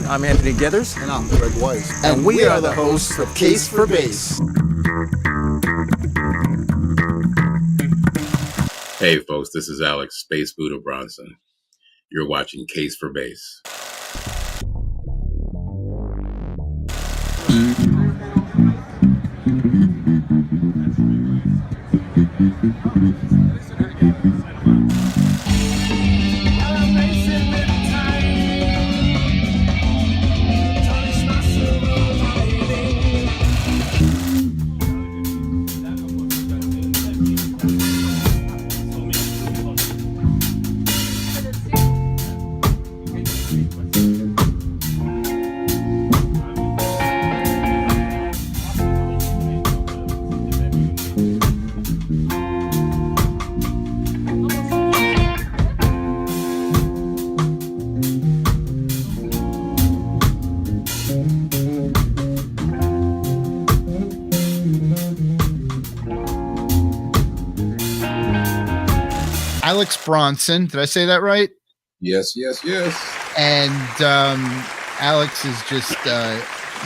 I'm Anthony Gethers. And I'm Greg Weiss. And we are the hosts of CASE-4-BASS. Hey folks, this is Aalics, Space Buddha Bronson. You're watching CASE-4-BASS. Aalics Bronson. Did I say that right? Yes. And Aalics is just,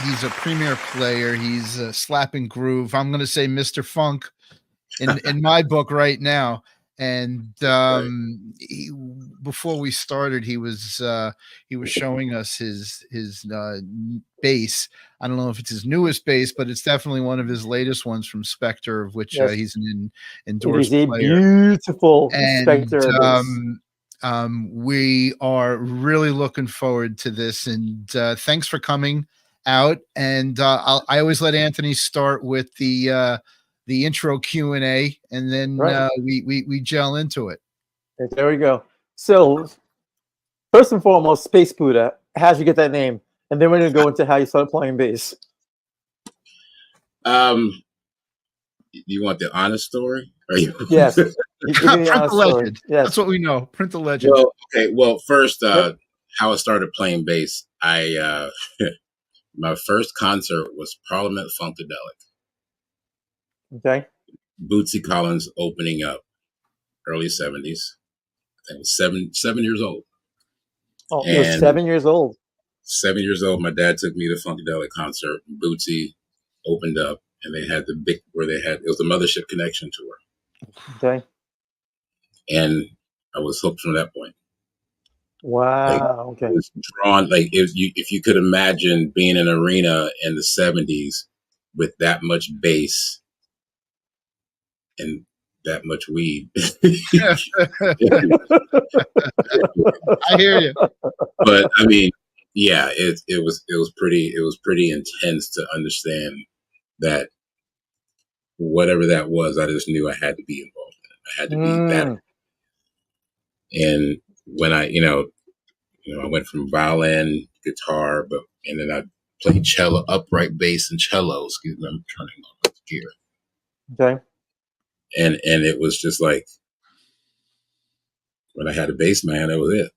he's a premier player. He's a slapping groove. I'm going to say Mr. Funk in my book right now. And before we started, he was showing us his bass. I don't know if it's his newest bass, but it's definitely one of his latest ones from Spectre, of which he's an endorsed player. Beautiful And Spectre bass. We are really looking forward to this. And thanks for coming out. And I always let Anthony start with the intro Q&A, and then we gel into it. There we go. So first and foremost, Space Buddha, how'd you get that name? And then we're going to go into how you started playing bass. You want the honest story? Or you Yes. Print the legend. Yes. That's what we know. Print the legend. Well, okay. Well, first, how I started playing bass. I my first concert was Parliament Funkadelic. Okay. Bootsy Collins opening up, early 70s. I was seven years old. Oh, you were 7 years old. 7 years old. My dad took me to Funkadelic concert. Bootsy opened up, and they had it was a Mothership Connection tour. Okay. And I was hooked from that point. Wow. Okay. I was drawn, if you could imagine being in an arena in the 70s with that much bass and that much weed. I hear you. But I mean, yeah, it was pretty intense to understand that whatever that was, I just knew I had to be involved in it. I had to be that. And when I went from violin, guitar, and then I played cello, upright bass and cello. Excuse me, I'm turning on the gear. Okay. And it was just like, when I had a bass man, that was it.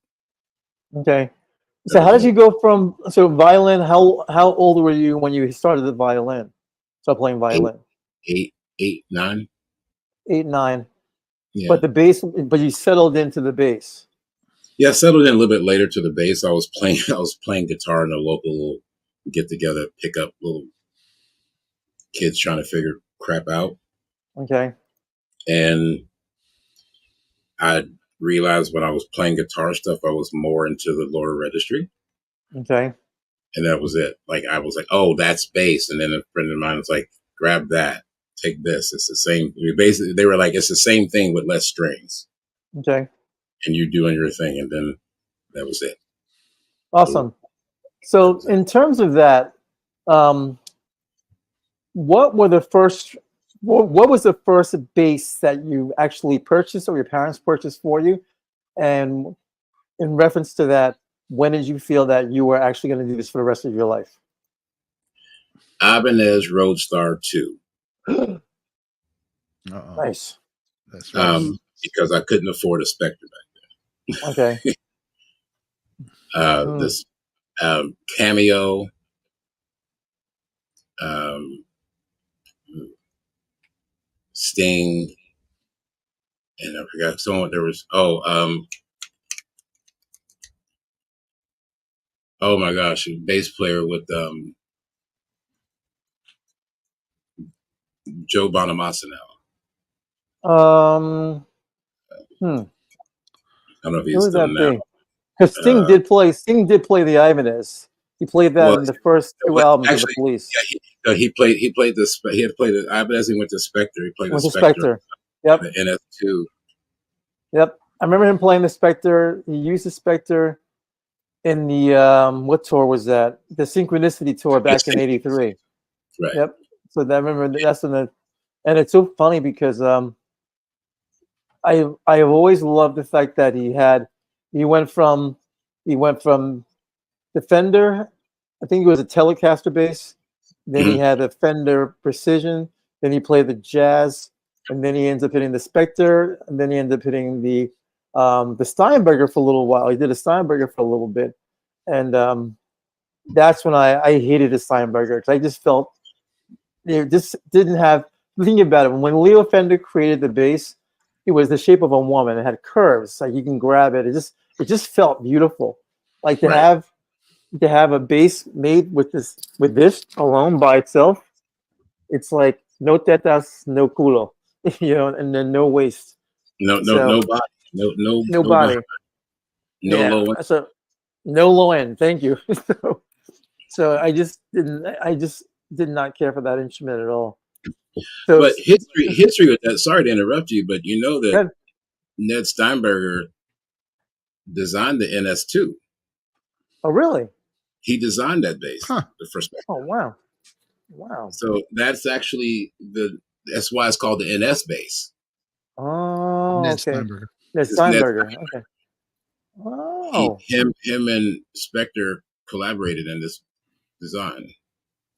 Okay. So how did you go from violin? How old were you when you started the violin? Started playing violin. 9. 8, 9. Yeah. But the bass. But you settled into the bass. Yeah, I settled in a little bit later to the bass. I was playing guitar in a local get together, pick up little kids trying to figure crap out. Okay. And I realized when I was playing guitar stuff, I was more into the lower registry. Okay. And that was it. Like, I was like, oh, that's bass. And then a friend of mine was like, grab that, take this. It's the same. Basically, they were like, it's the same thing with less strings. Okay. And you doing your thing. And then that was it. Awesome. So in terms of that, what was the first bass that you actually purchased or your parents purchased for you? And in reference to that, when did you feel that you were actually going to do this for the rest of your life? Ibanez Roadstar 2. Nice. That's right. Because I couldn't afford a Spectre back then. Okay. This Cameo, Sting, and I forgot someone. There was Oh my gosh, bass player with Joe Bonamassa now. Hmm. I don't know if Who he's would still that now. be? Because Sting Uh, did play. Sting did play the Ibanez. He played that well, in the first two well, albums of the actually, Police. he played this. He had played it. I as he went to Spectre. He played a With the Spectre Spectre. on Yep. the NS2. Yep. I remember him playing the Spectre. He used the Spectre in the what tour was that? The Synchronicity tour back in '83. Right. Yep. So that, I remember that's when the, and it's so funny because I've always loved the fact that he went from the Fender, I think it was a Telecaster bass, then he Mhm. had the Fender Precision, then he played the Jazz, and then he ends up hitting the Spectre, and then he ended up hitting the Steinberger for a little while. He did a Steinberger for a little bit, and that's when I hated the Steinberger because I just felt it just didn't have. Think about it. When Leo Fender created the bass, it was the shape of a woman. It had curves, like you can grab it. It just felt beautiful. Like Right. to have a bass made with this alone by itself, it's like no tetas, no culo, and then no waist. No So body. no No body. body. No Yeah. low end. So no low end. Thank you. So I just did not care for that instrument at all. So But history with that. Sorry to interrupt you, but you know that good. Ned Steinberger designed the NS2. Oh really? He designed that bass, Huh. the first. Oh wow. Wow. So that's actually that's why it's called the NS bass. Oh, Ned okay. Steinberger. That's It's Ned, Steinberger. Okay. Oh, him and Spectre collaborated in this design.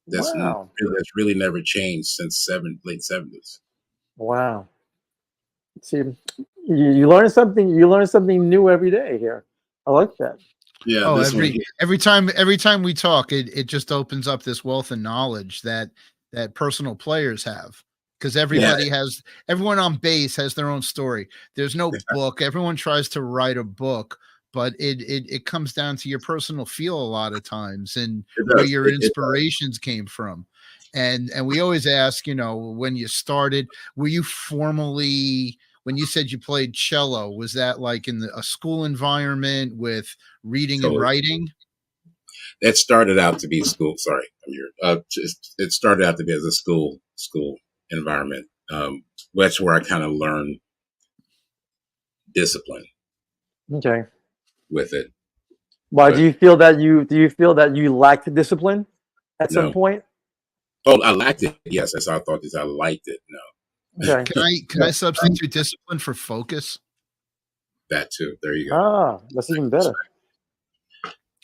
wow. That's really never changed since late '70s. Wow. See, you learn something. You learn something new every day here. I like that. Yeah, Oh, this one here. every time we talk, it just opens up this wealth of knowledge that personal players have. Because Yeah, everyone on bass has their own story. There's no book. Everyone tries to write a book, but it comes down to your personal feel a lot of times and it where does. your It does. inspirations came from. And we always ask, when you started, were you formally when you said you played cello, was that like in a school environment with reading and So writing? it started out to be school. Sorry, I'm here. It started out to be as a school environment. That's where I kind of learned discipline Okay. with it. Why But do you feel that you lacked discipline at some no, point? oh, I liked it. Yes, that's how I thought this. I liked it. No, Okay. Can I substitute discipline for focus? that too. There you go. Ah, that's even better.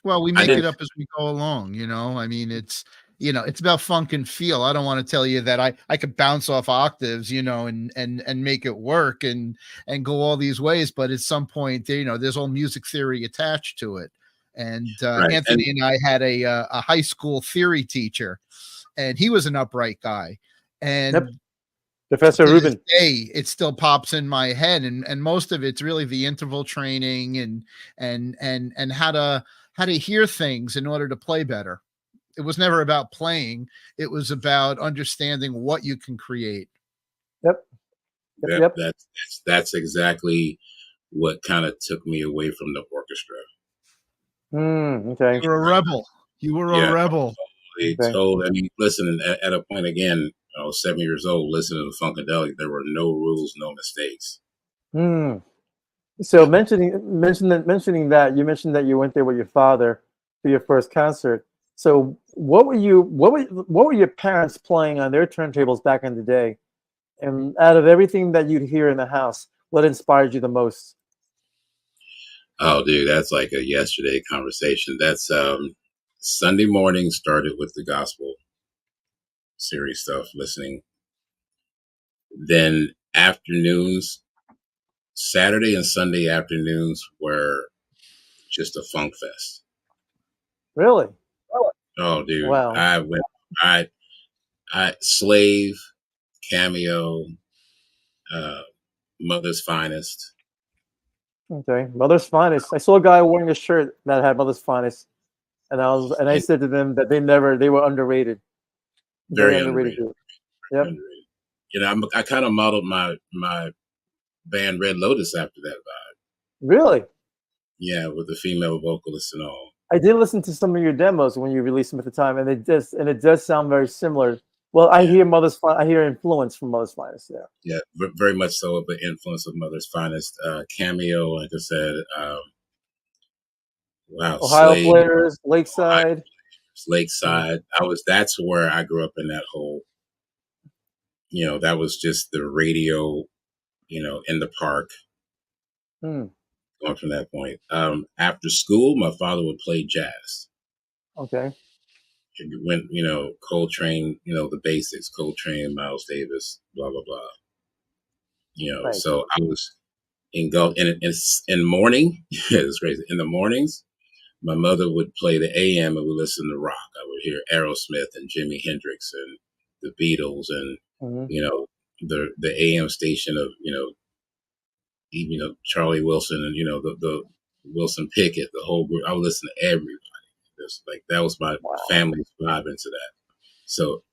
Well, we I make did. it up as we go along, I mean, it's about funk and feel. I don't want to tell you that I could bounce off octaves, and make it work and go all these ways, but at some point, there's all music theory attached to it. And Right. Anthony and I had a high school theory teacher, and he was an upright guy. And Yep. Professor to this Rubin. day, it still pops in my head, and most of it's really the interval training and how to hear things in order to play better. It was never about playing; it was about understanding what you can create. Yep. Yep, Yep. that's exactly what kind of took me away from the orchestra. Okay. You were a rebel. You were a Yeah, rebel. they Okay. told. I mean, listen. At a point again, I was 7 years old. Listening to Funkadelic, there were no rules, no mistakes. Hmm. So mentioning that, you mentioned that you went there with your father for your first concert. So what were your parents playing on their turntables back in the day? And out of everything that you'd hear in the house, what inspired you the most? Oh, dude, that's like a yesterday conversation. That's Sunday morning started with the gospel series stuff, listening. Then afternoons, Saturday and Sunday afternoons were just a funk fest. Really? Oh, dude, Wow. I Slave, Cameo, uh, Mother's Finest. Okay. Mother's Finest. I saw a guy wearing a shirt that had Mother's Finest I said to them that they were underrated, very Very underrated underrated. group. Yep. Underrated. You know, I kind of modeled my band Red Lotus after that vibe. Really, Yeah, with the female vocalists and all. I did listen to some of your demos when you released them at the time, and it does sound very similar. Well, I hear I hear influence from Mother's Finest there. Yeah, very much so of the influence of Mother's Finest. Cameo, like I said, wow, Ohio Slade, Players, Lakeside. Lakeside. That's where I grew up in that whole, you know, that was just the radio, you know, in the park. Hmm. Going from that point. After school, my father would play jazz. Okay. When, you know, Coltrane, you know, the basics, Coltrane, Miles Davis, blah, blah, blah. You know, Nice. so I was engulfed in morning. It's crazy. In the mornings, my mother would play the AM and we listen to rock. I would hear Aerosmith and Jimi Hendrix and the Beatles and, Mhm. you know, the AM station of, you know, even, you know, Charlie Wilson and, you know, the Wilson Pickett, the whole group. I would listen to everybody. Just like that was my Wow. family's vibe into that. So,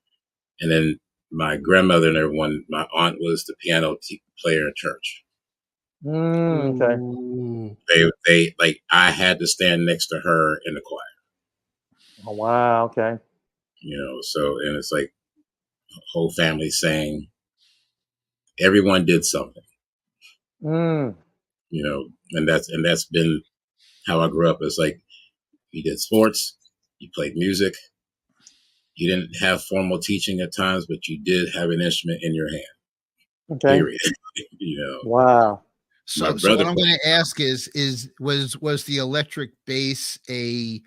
and then my grandmother and everyone, my aunt was the piano player in church. Okay. Ooh. They like I had to stand next to her in the choir. Oh, wow. Okay. You know, so and it's like whole family sang. Everyone did something. Mm. You know, and that's been how I grew up. It's like you did sports, you played music. You didn't have formal teaching at times, but you did have an instrument in your hand. Okay. Period. You know, Wow. my So brother what I'm going to ask is was the electric bass a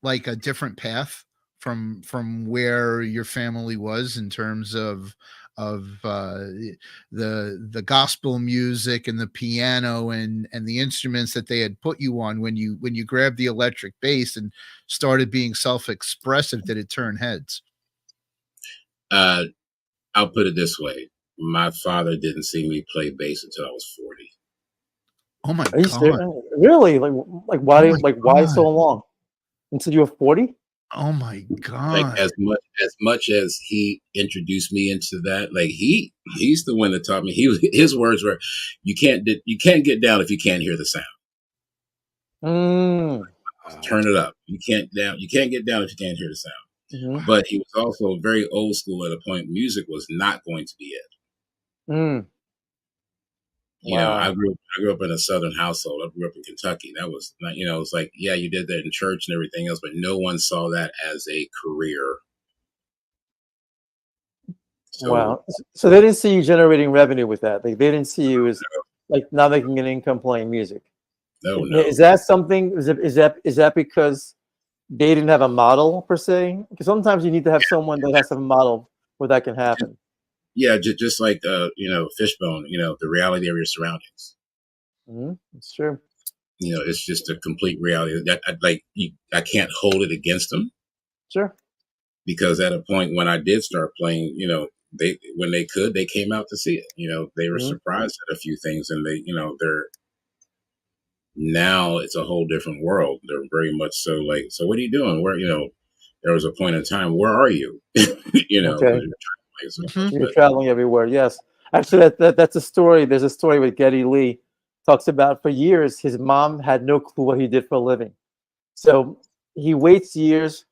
like a different path from where your family was in terms of the gospel music and the piano and the instruments that they had put you on when you grabbed the electric bass and started being self-expressive? Did it turn heads? I'll put it this way: my father didn't see me play bass until I was 40. Oh my Are you god! really? Why? Oh my Why God. so long? Until you were 40? Oh my Like god! as much as he introduced me into that, like he's the one that taught me. His words were, you can't get down if you can't hear the sound. Mm. Turn it up. You can't get down if you can't hear the sound. Mhm. But he was also very old school at a point. Music was not going to be it. Mm. You know, Wow. I grew up in a Southern household. I grew up in Kentucky. That was not, you know, it's like, yeah, you did that in church and everything else, but no one saw that as a career. So Wow. So they didn't see you generating revenue with that. They didn't see you as like not making an income playing music. no. Is that something? Is that because they didn't have a model per se? Because sometimes you need to have someone that has a model where that can happen. Yeah, just like you know, Fishbone. You know, the reality of your surroundings. It's true. You know, it's just a complete reality that I can't hold it against them Sure. because at a point when I did start playing, you know, when they could, they came out to see it. You know, they were Mhm. surprised at a few things, and they, you know, now it's a whole different world. They're very much so like, so what are you doing? Where, you know, there was a point in time, where are you? You know, Okay. because you're trying to play so Mhm. much, You're but traveling everywhere. Yes. Actually, that's a story. There's a story with Geddy Lee. Talks about for years his mom had no clue what he did for a living. So he waits years.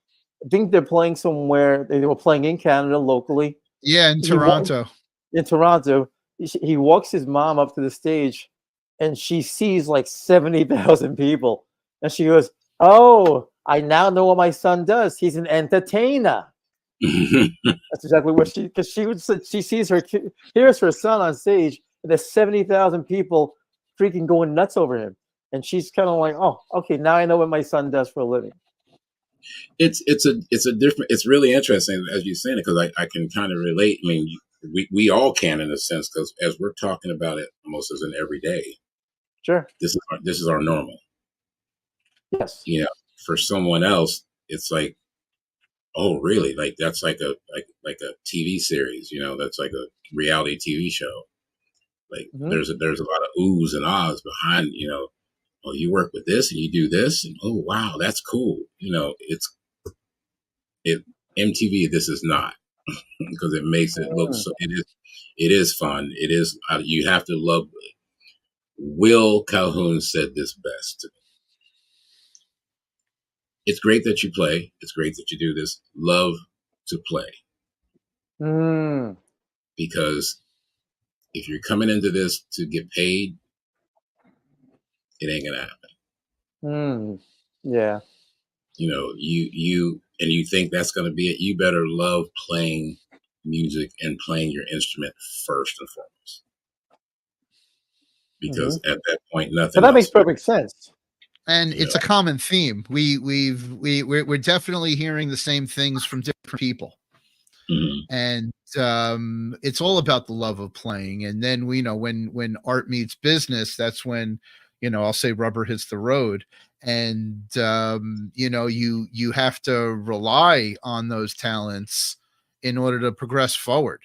I think they're playing somewhere. They were playing in Canada locally. Yeah, in He wa- Toronto. in Toronto. He walks his mom up to the stage, and she sees like 70,000 people, and she goes, "Oh, I now know what my son does. He's an entertainer." That's exactly what because she sees hears her son on stage, and there's 70,000 people freaking going nuts over him, and she's kind of like, "Oh, okay, now I know what my son does for a living." it's a different. It's really interesting as you're saying it because I can kind of relate. I mean, we all can in a sense because as we're talking about it almost as an everyday, Sure. this is our normal. Yes. You know, for someone else, it's like, oh, really? Like that's like a TV series. You know, that's like a reality TV show. Like Mhm. there's a lot of oohs and ahs behind. You know, oh, you work with this and you do this, and oh wow, that's cool. You know, it MTV. This is not because it makes it look Mm. so. It is fun. It is. You have to love. Will Calhoun said this best. It's great that you play. It's great that you do this. Love to play, Mm. because if you're coming into this to get paid, it ain't gonna happen. Mm. Yeah. You know, you think that's gonna be it. You better love playing music and playing your instrument first and foremost, Hmm. because at that point, So nothing that makes else. perfect sense. And You it's know, a common theme. We're definitely hearing the same things from different people. mhm, And it's all about the love of playing. And then we know when art meets business, that's when, you know, I'll say rubber hits the road. And you know, you have to rely on those talents in order to progress forward.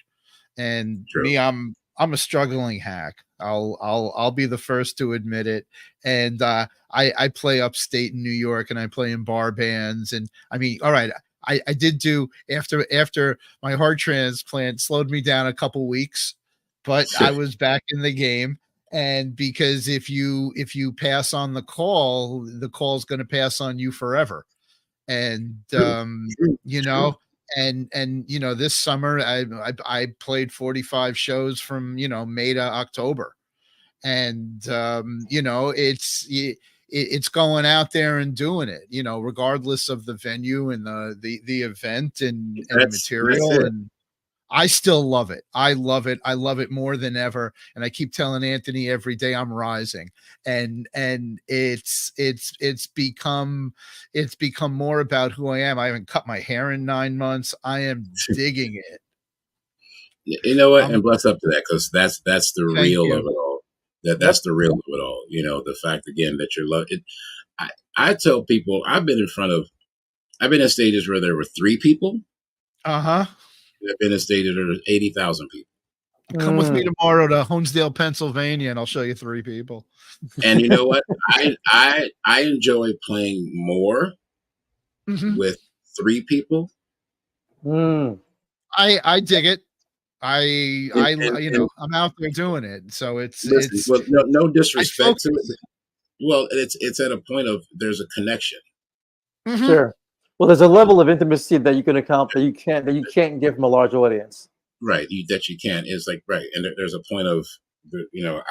And true. me, I'm a struggling hack. I'll be the first to admit it. And I play upstate in New York, and I play in bar bands. And I mean, all right, I did do after my heart transplant slowed me down a couple weeks, but I was back in the game. And because if you pass on the call's going to pass on you forever. And True, true, you true. know, and you know, this summer I played 45 shows from, you know, May to October. And you know, it's going out there and doing it, you know, regardless of the venue and the event and the That's material. it. And I still love it. I love it. I love it more than ever. And I keep telling Anthony every day I'm rising. And it's become more about who I am. I haven't cut my hair in 9 months. I am digging it. You know what? I'm And bless up to that, because that's the Thank real of you. it all. That's Yep. the real of it all. You know, the fact again that you're love it. I tell people I've been in stages where there were 3 people. Uh-huh. I've been in stages where there's 80,000 people. Come with me Mm. tomorrow to Honesdale, Pennsylvania, and I'll show you 3 people. And you know what? I enjoy playing more Mhm. with 3 people. Mm. I dig it. You know, And I'm out there doing it. So listen, it's well, no I disrespect to it. focus. Well, it's at a point of there's a connection, Mhm. Sure. Well, there's a level of intimacy that you can account that you can't give from a large audience. right? That you can. It's like right, and there's a point of you know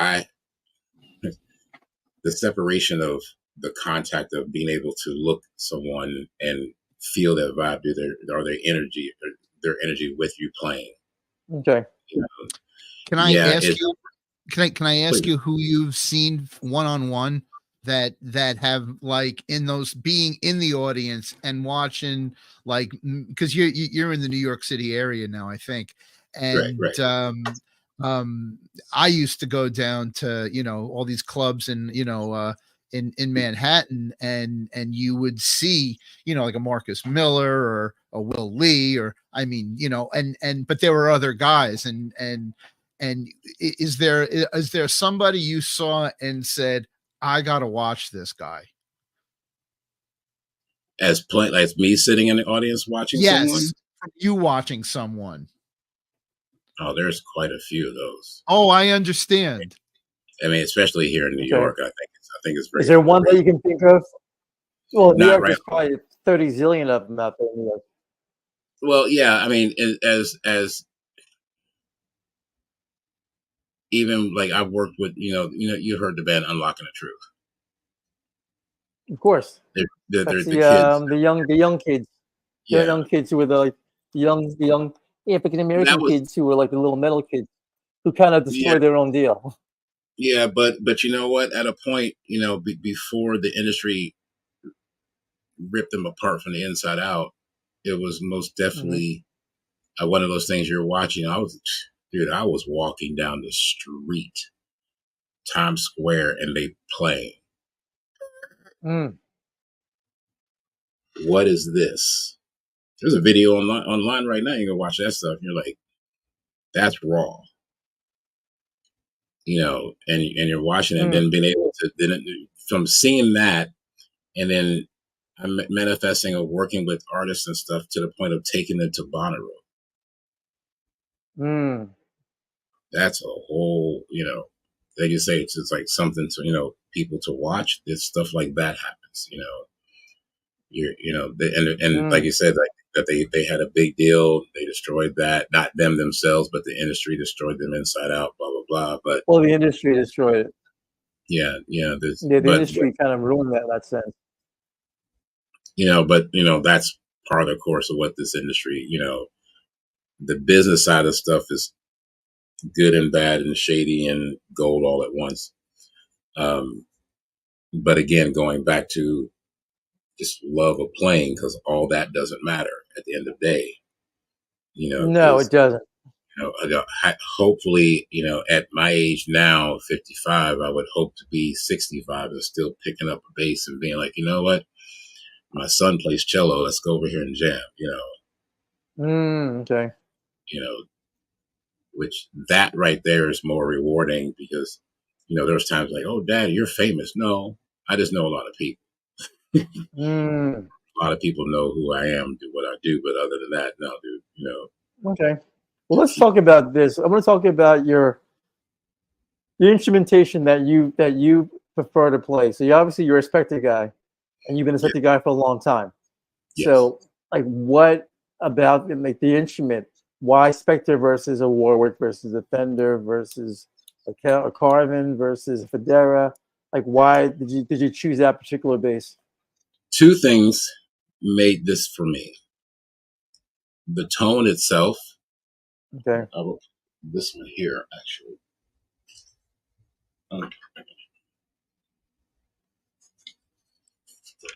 the separation of the contact of being able to look someone and feel that vibe, do their energy with you playing. Okay. You know, Can I yeah, ask it you can I ask please. you who you've seen one on one that have like in those being in the audience and watching, like, because you're in the New York City area now, I think. Right, And right. I used to go down to, you know, all these clubs and, you know, in Manhattan, and you would see, you know, like a Marcus Miller or a Will Lee, or I mean, you know, and but there were other guys. And is there somebody you saw and said, I gotta watch this guy? As me sitting in the audience watching someone. Yes, from you watching someone. Oh, there's quite a few of those. Oh, I understand. I mean, especially here in New Okay. York, I think it's Is very there one that underrated. you can think of? Well, New Not York, right. there's probably 30 zillion of them out there in New York. Well, yeah. I mean, as even like I've worked with, you heard the band Unlocking the Truth. Of course. They're That's the kids. the young kids. The Yeah, young kids who were the young African that American was kids who were like the little metal kids who kind of yeah, destroyed their own deal. yeah. But you know what? At a point, before the industry ripped them apart from the inside out, it was most Hmm. definitely one of those things you're watching. I was walking down the street, Times Square, and they playing. Mm. What is this? There's a video online right now. You can watch that stuff. And you're like, that's raw, and you're watching it, and Mm. then being able to then from seeing that, and then I'm manifesting or working with artists and stuff to the point of taking them to Bonnaroo. That's a whole, like you say, it's like something to, people to watch. There's stuff like that happens, and like you said, like that they had a big deal. They destroyed that, not them themselves, but the industry destroyed them inside out, blah, blah, blah. But Well, the industry destroyed it. yeah, The industry kind of ruined that sense. But that's part of the course of what this industry, the business side of stuff is good and bad and shady and gold all at once. But again, going back to just love of playing, because all that doesn't matter at the end of the day. No, it doesn't. Hopefully, at my age now, 55, I would hope to be 65 and still picking up a bass and being like, you know what? My son plays cello. Let's go over here and jam, Okay. Which that right there is more rewarding because, there's times like, oh, Dad, you're famous. No, I just know a lot of people. A lot of people know who I am, do what I do, but other than that, no, dude, Okay. Well, let's talk about this. I'm going to talk about the instrumentation that you prefer to play. So you're a Spectre guy, and you've been a Spectre guy for a long time. Yes. So, like, what about like the instrument? Why Spectre versus a Warwick versus a Fender versus a Carvin versus a Federa? Like, why did you choose that particular bass? Two things made this for me. The tone itself. Okay. This one here, actually.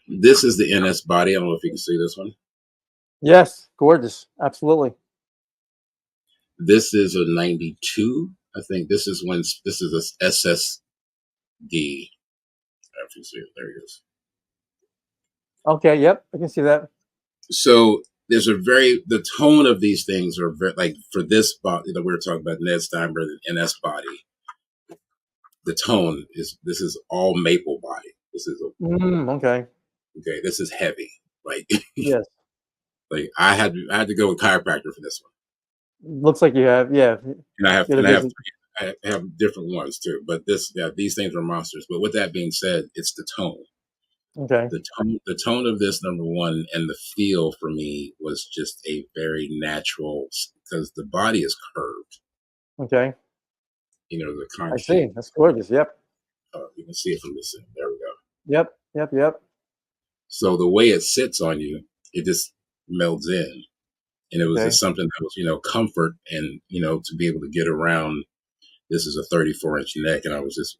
This is the NS body. I don't know if you can see this one. Yes, gorgeous. Absolutely. This is a 92. I think this is a SSD. If you see it, there it is. Okay, yep, I can see that. So there's the tone of these things are very, like for this body that we were talking about, Ned Steinberg, the NS body. The tone this is all maple body. This is okay. Okay, this is heavy. Like yes. Like I had to go with chiropractor for this one. Looks like you have, yeah. And I have different ones too. But these things are monsters. But with that being said, it's the tone. Okay. The tone of this, number one, and the feel for me was just a very natural, because the body is curved. Okay. The concave. I see. That's gorgeous. Yep. You can see it from this end. There we go. Yep. So the way it sits on you, it just melds in. And it was just something that was, comfort and, to be able to get around. This is a 34-inch neck, and I'm just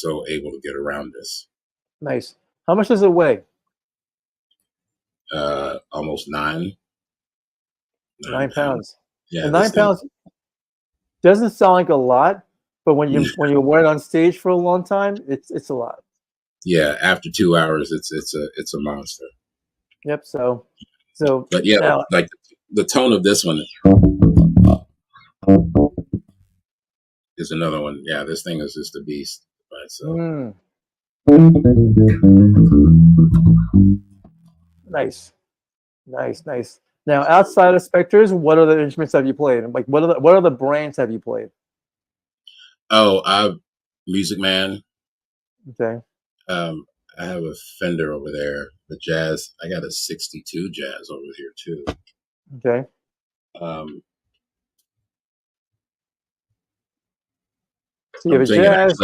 so able to get around this. Nice. How much does it weigh? Almost 9 pounds. Yeah, and 9 pounds doesn't sound like a lot, but when you wear it on stage for a long time, it's a lot. Yeah, after 2 hours, it's a monster. Yep. So. But yeah, now, like the tone of this one is another one. Yeah, this thing is just a beast by itself. Nice. Now, outside of Spectres, what other instruments have you played? Like, what other brands have you played? Oh, Music Man. Okay. I have a Fender over there. The Jazz. I got a 62 Jazz over here too. Okay. So you have a Jazz.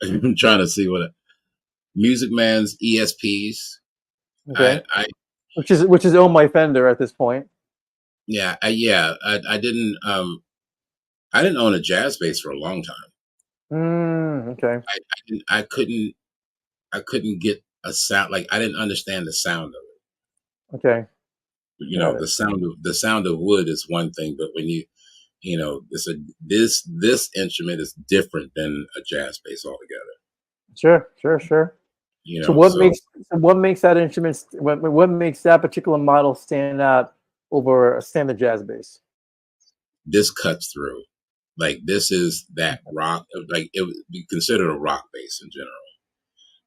I'm trying to see what Music Man's ESPs. Okay. Which is owned by Fender at this point. Yeah. I didn't own a jazz bass for a long time. Okay. I couldn't get a sound. Like I didn't understand the sound of it. Okay. The sound of wood is one thing, but when this instrument is different than a jazz bass altogether. Sure. So what makes that instrument? What makes that particular model stand out over a standard jazz bass? This cuts through. Like this is that rock. Like it would be considered a rock bass in general.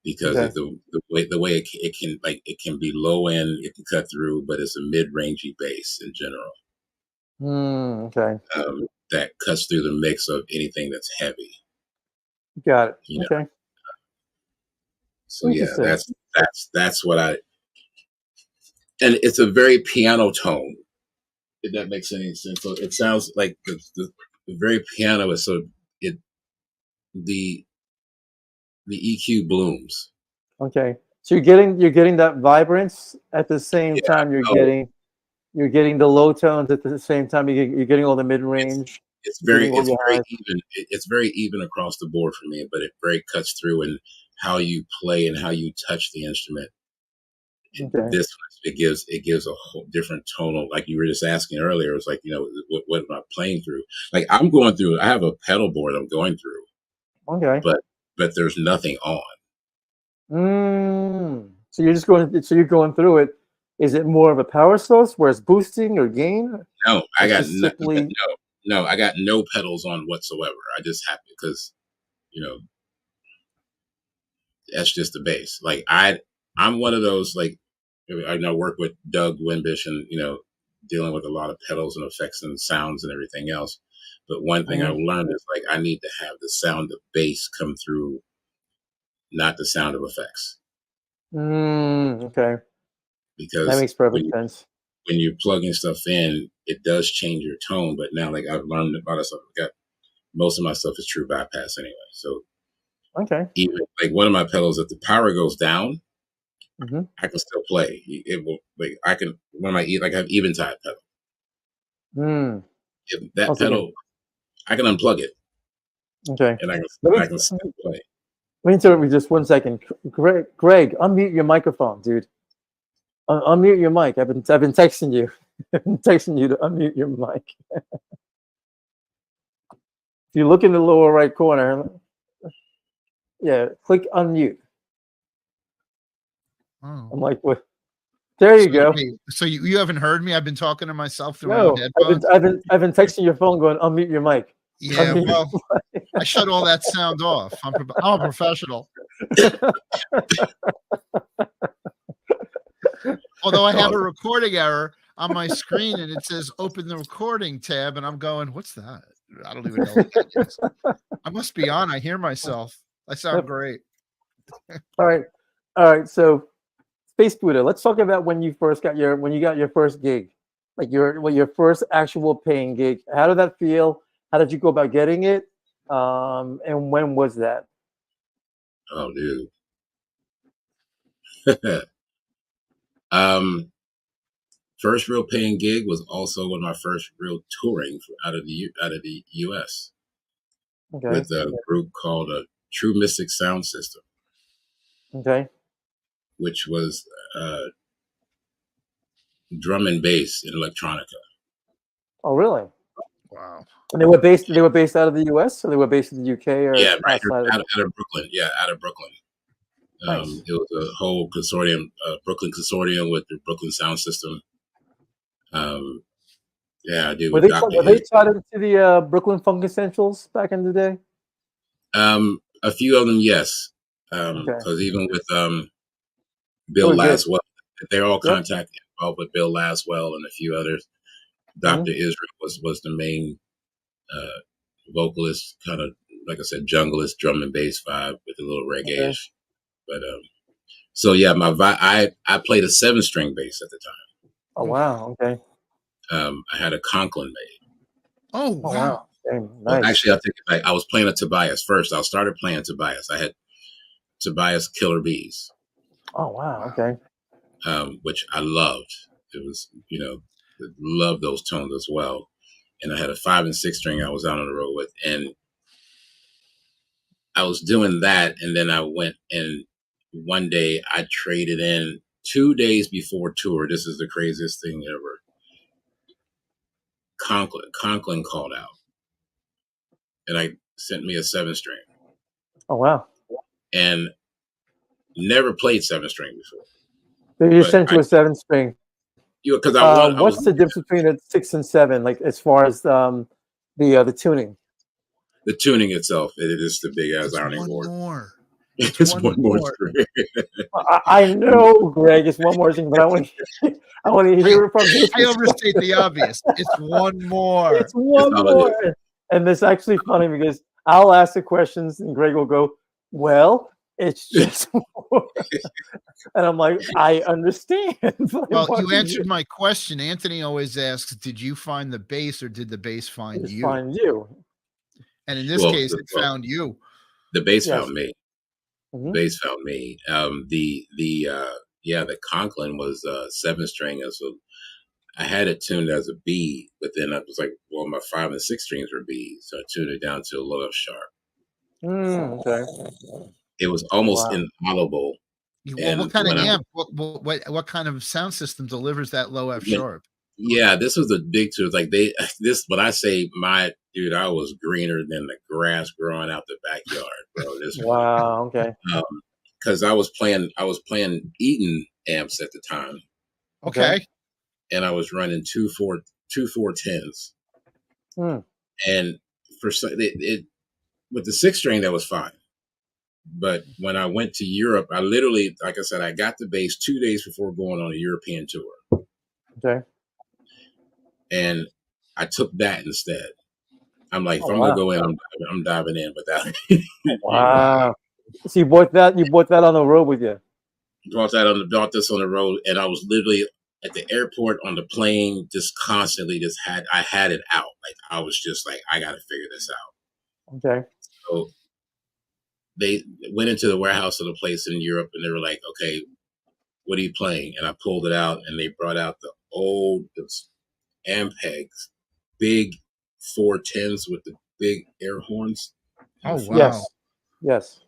because Okay. the way it can like it can be low end, it can cut through, but it's a mid rangey bass in general. Okay. That cuts through the mix of anything that's heavy. Got it. You know. Okay. So yeah, Interesting. that's what I. And it's a very piano tone. If that makes any sense. So it sounds like the very piano is so it the EQ blooms. Okay. So you're getting that vibrance at the same Yeah. time Oh, you're getting the low tones at the same time you're getting all the mid range. it's You're getting all it's your very highs. even. It's very even across the board for me, but it very cuts through in how you play and how you touch the instrument. Okay. This it gives a whole different tonal. Like you were just asking earlier, it's like what am I playing through? Like I'm going through. I have a pedal board I'm going through, Okay. but there's nothing on. So you're just going. So you're going through it. Is it more of a power source where it's boosting or gain? No, It's just simply. no. I got no pedals on whatsoever. I just have because you know that's just the bass. Like I'm one of those like I know work with Doug Wimbish and dealing with a lot of pedals and effects and sounds and everything else. But one thing I've learned is like I need to have the sound of bass come through, not the sound of effects. Okay. That Because makes perfect sense. when you're plugging stuff in, it does change your tone. But now, like I've learned about stuff, most of my stuff is true bypass anyway. So Okay. even like one of my pedals, if the power goes down, Mm-hmm. I can still play. It will like I can when I I have Eventide pedal. If that Once again. pedal, I can unplug it Okay. and Let me I can still play. let me interrupt you just one second. Greg, unmute your microphone, dude. Unmute your mic. I've been texting you. I've been texting you to unmute your mic. If you look in the lower right corner, yeah, click unmute. Oh. I'm like, what? There you go. So you haven't heard me? I've been talking to myself through my No, own headphones. I've been texting your phone going unmute your mic. Yeah, Unmute your well, I shut all that sound off. I'm a professional. Although I have a recording error on my screen and it says open the recording tab, and I'm going, what's that? I don't even know what that is. I must be on. I hear myself. I sound great. All right. So, Space Buddha, let's talk about when you got your first gig, like your first actual paying gig. How did that feel? How did you go about getting it? And when was that? Oh, dude. First real paying gig was also one of my first real touring out of the U.S. Okay. with a group called True Mystic Sound System. Okay. Which was drum and bass in electronica. Oh, really? Wow. And they were based out of the U.S. or they were based in the U.K. or outside out of Brooklyn. Yeah, out of Brooklyn. Nice. It was a whole consortium, Brooklyn consortium with the Brooklyn Sound System. Yeah, I did with Dr. Were they tied into the Brooklyn Funk Essentials back in the day? A few of them, yes. Because even with Bill Laswell, they're all contacted involved with Bill Laswell and a few others. Dr. Israel was the main vocalist, kind of like I said, junglist, drum and bass vibe with a little reggae-ish. But so yeah, I played a 7-string bass at the time. Oh wow, okay. I had a Conklin made. Oh wow. Okay, nice. Well, actually, I'll take it back. I was playing a Tobias first. I started playing Tobias. I had Tobias Killer Bees. Oh wow, okay. Which I loved. It was, loved those tones as well. And I had a 5 and 6 string I was out on the road with, and I was doing that, and then I went and one day I traded in 2 days before tour. This is the craziest thing ever. Conklin called out, and I sent me a 7-string. Oh wow! And never played 7-string before. So you sent you a 7-string. Because what's the difference between a 6 and 7? Like as far as the tuning? The tuning itself, it is the big ass ironing board. More. It's one more string. I know, Greg. It's one more thing, but I want to hear it from his I overstate the obvious. It's one more. It's one all it more. And it's actually funny because I'll ask the questions and Greg will go, well, it's just more. And I'm like, I understand. Well, you answered my question. Anthony always asks, did you find the bass or did the bass find you? Find you. And in this case, it found you. The bass Yes. found me. Mhm. Bass found me. The Conklin was 7-string, and so I had it tuned as a B, but then I was like, well, my 5 and 6 strings were B, so I tuned it down to a low F sharp. Okay. It was almost inaudible. Well, what kind of amp? What kind of sound system delivers that low F sharp? Yeah, this was a big tour. Like when I say I was greener than the grass growing out the backyard, bro. Wow. Okay. Because I was playing Eaton amps at the time. Okay. And I was running two 410s. And for with the 6-string, that was fine. But when I went to Europe, I literally, like I said, I got the bass 2 days before going on a European tour. Okay. And I took that instead. I'm like, if I'm gonna go in, I'm diving in without it. Wow. So you bought that on the road with you? Brought this on the road, and I was literally at the airport on the plane, just constantly I had it out. Like I was just like, I gotta figure this out. Okay. So they went into the warehouse of the place in Europe, and they were like, okay, what are you playing? And I pulled it out, and they brought out the old Ampegs, big 410s with the big air horns. Oh wow! Yes.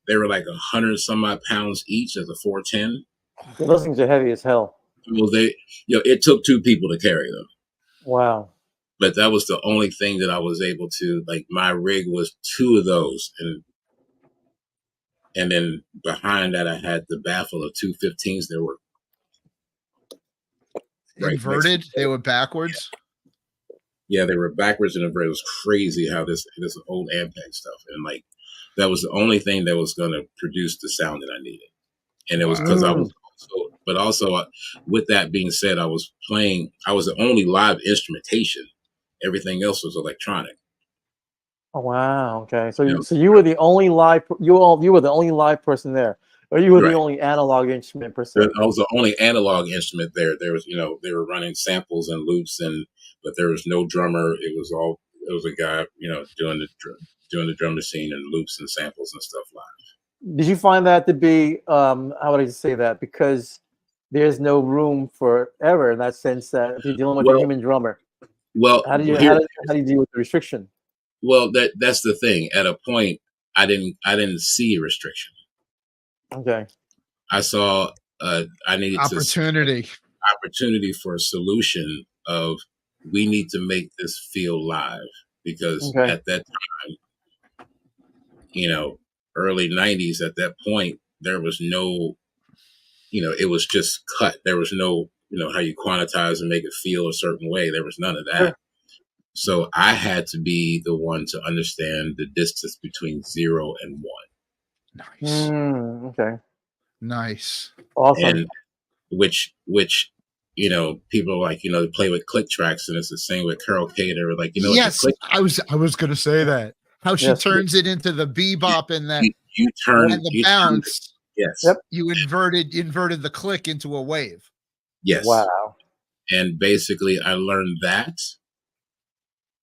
They were like 100 some odd pounds each as a 410. Those things are heavy as hell. Well, it took 2 people to carry them. Wow. But that was the only thing that I was able to, like, my rig was 2 of those. And then behind that, I had the baffle of 2 15s that were inverted. They were backwards. Yeah, they were backwards and inverted. It was crazy how this old Ampeg stuff. And like, that was the only thing that was going to produce the sound that I needed. And it was because I was also, with that being said, I was the only live instrumentation. Everything else was electronic. Oh wow! Okay, so you were the only live you were the only live person there, or you were the only analog instrument person? I was the only analog instrument there. There was they were running samples and loops, but there was no drummer. It was a guy doing the drum machine and loops and samples and stuff live. Did you find that to be how would I say that? Because there's no room for error in that sense that if you're dealing with a human drummer. Well, how do you deal with the restriction? Well, that's the thing. At a point, I didn't see a restriction. Okay. I saw I needed opportunity for a solution of we need to make this feel live because at that time, early 90s, at that point, there was no, it was just cut. There was no, how you quantize and make it feel a certain way. There was none of that. Sure. So I had to be the one to understand the distance between 0 and 1. Nice. Okay. Nice. Awesome. And which people are like, they play with click tracks, and it's the same with Carol Kay. They were like, yes, I was going to say that. How she turns it into the bebop and that you turn and the bounce. Yes. Yep. You inverted the click into a wave. Yes. Wow. And basically, I learned that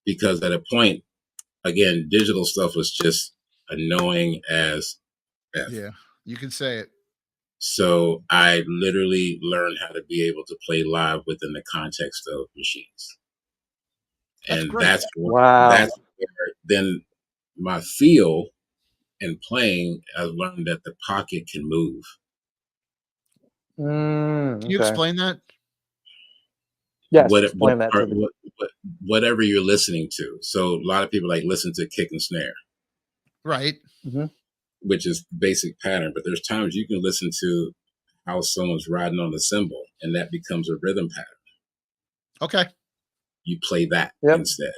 because at a point, again, digital stuff was just annoying as F. Yeah, you can say it. So I literally learned how to be able to play live within the context of machines. And that's where then my feel and playing, I learned that the pocket can move. Can you explain that? Yes, explain that. Whatever you're listening to. So a lot of people listen to kick and snare. Right. Mm-hmm. Which is basic pattern. But there's times you can listen to how someone's riding on the cymbal, and that becomes a rhythm pattern. Okay. You play that instead.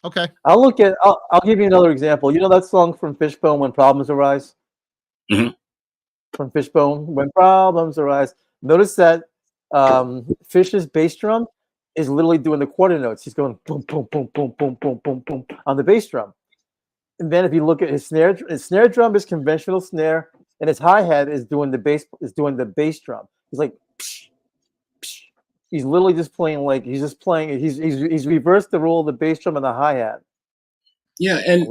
Okay. I'll give you another example. You know that song from Fishbone, When Problems Arise? Mhm. from Fishbone. When problems arise, notice that Fish's bass drum is literally doing the quarter notes. He's going boom, boom, boom, boom, boom, boom, boom, boom on the bass drum. And then if you look at his snare drum is conventional snare, and his hi-hat is doing the bass drum. He's like, psh, psh. He's literally just playing like he's reversed the role of the bass drum and the hi-hat. Yeah, and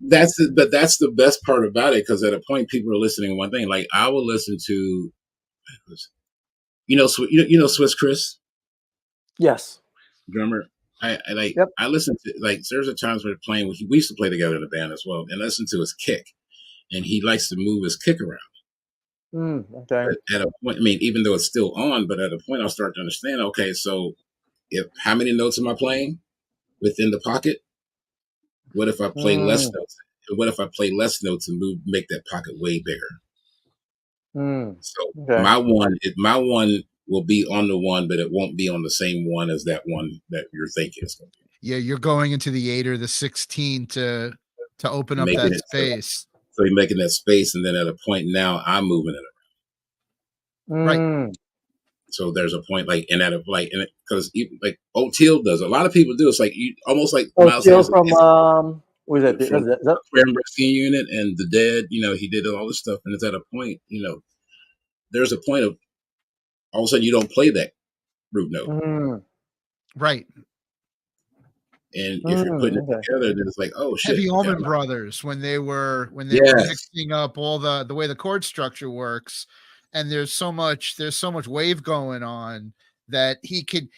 that's the best part about it, because at a point people are listening to one thing. Like I will listen to, Swiss Chris, Yes. drummer. I like Yep. I listen to, like, there's a times we're playing. We used to play together in a band as well, and listen to his kick, and he likes to move his kick around. Okay. But at a point, I mean, even though it's still on, but at a point I'll start to understand. Okay, so how many notes am I playing within the pocket? What if I play less notes? What if I play less notes and make that pocket way bigger? So Okay. my one will be on the one, but it won't be on the same one as that one that you're thinking is going to be. Yeah, you're going into the 8 or the 16 to open up that space. So you're making that space, and then at a point now I'm moving it around. Right. So there's a point because like O'Teal does. A lot of people do. It's like almost like O'Teal from what is that? From Cranberry Unit and the Dead. He did all this stuff, and it's at a point. There's a point of all of a sudden you don't play that root note. Right. And if you're putting it together, then it's like, oh shit. Heavy Allman Brothers, when they were mixing up all the way the chord structure works, and there's so much wave going on that he can